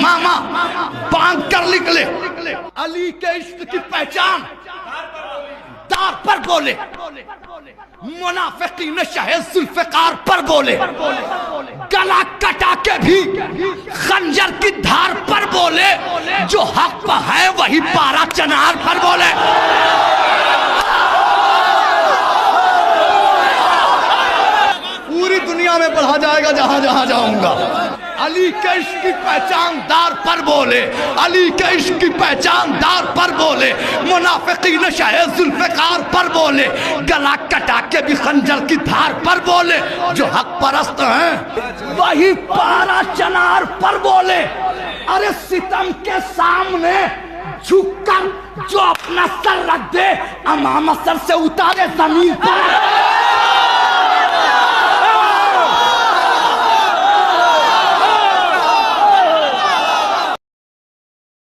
मामा बांध कर निकले, अली के इश्क की पहचान दार पर बोले, मुनाफिकीन शाहे जुल्फ़िकार पर बोले, गला कटा के भी खंजर की धार पर बोले, जो हक पर है वही पारा चनार पर बोले। पूरी दुनिया में पढ़ा जाएगा जहां जहां जाऊंगा। अली के इश्क की पहचान दार पर बोले, अली के इश्क की पहचान दार पर बोले, मुनाफिकीन शाहे जुल्फ़िकार पर बोले, गला कटा के भी खंजर की धार पर बोले, जो हक परस्त हैं वही पारा चनार पर बोले। अरे सितम के सामने झुककर जो अपना सर रख दे, अमामा सर से उतारे जमीन पर।